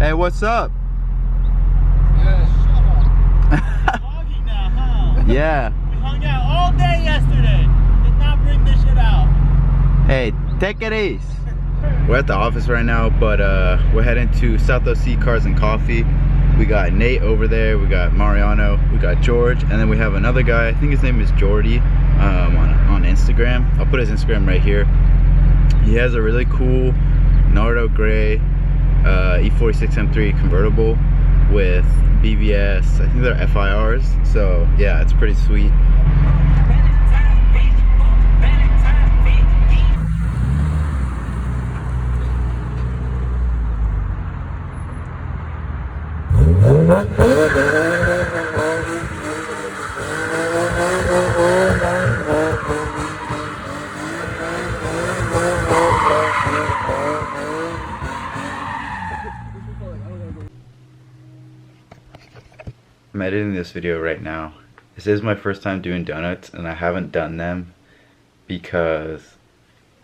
Hey, what's up? Vlogging now, huh? Yeah. We hung out all day yesterday. Did not bring this shit out. Hey, take it easy. We're at the office right now, but we're heading to South OC Cars and Coffee. We got Nate over there, we got Mariano, we got George, and then we have another guy, I think his name is Jordy, on Instagram. I'll put his Instagram right here. He has a really cool Nardo Gray E46 M3 convertible with BBS. I think they're FIRs, so yeah, it's pretty sweet. I'm editing this video right now. This is my first time doing donuts, and I haven't done them because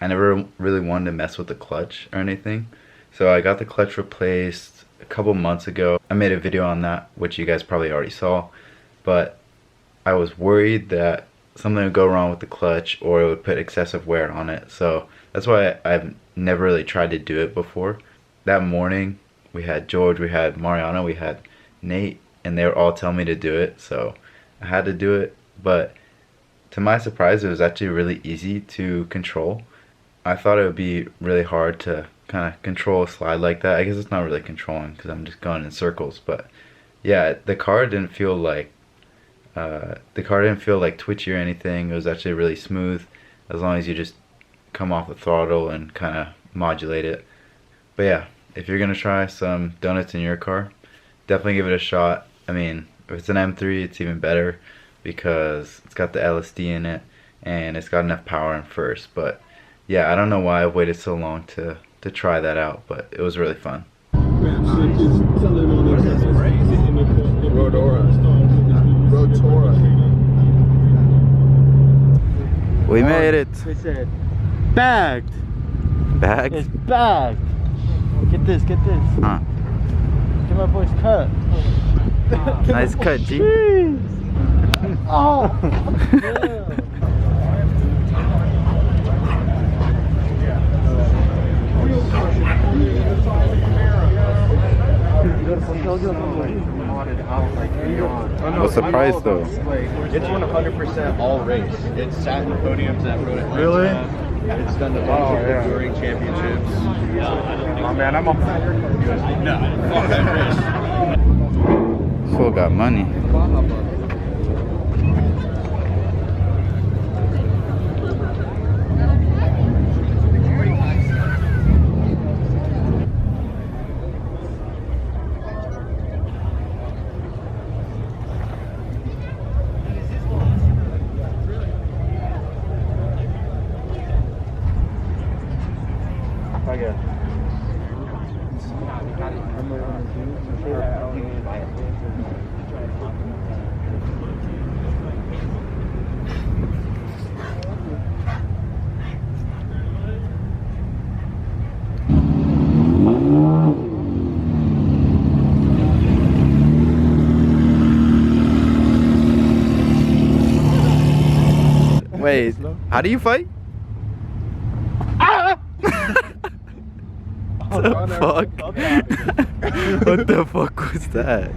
I never really wanted to mess with the clutch or anything. So I got the clutch replaced a couple months ago. I made a video on that, which you guys probably already saw, but I was worried that something would go wrong with the clutch or it would put excessive wear on it. So that's why I've never really tried to do it before. That morning we had George, we had Mariano, we had Nate, and they were all telling me to do it, so I had to do it. But to my surprise, it was actually really easy to control. I thought it would be really hard to kind of control a slide like that. I guess it's not really controlling because I'm just going in circles, but yeah, the car didn't feel like twitchy or anything. It was actually really smooth as long as you just come off the throttle and kind of modulate it. But yeah, if you're gonna try some donuts in your car, definitely give it a shot. I mean, if it's an M3, it's even better because it's got the LSD in it and it's got enough power in first. But yeah, I don't know why I've waited so long to try that out, but it was really fun. We made it. They said, bagged. Bagged? It's bagged. Get this, get this. Huh. Get my voice cut. Nice cut, G. Oh! What's the price though? It's 100% all race. It's satin podiums that rode it. Really? It's done the during championships. Oh man, I'm on fire. Fool got money. Wait, how do you fight? What the fuck? What the fuck was that?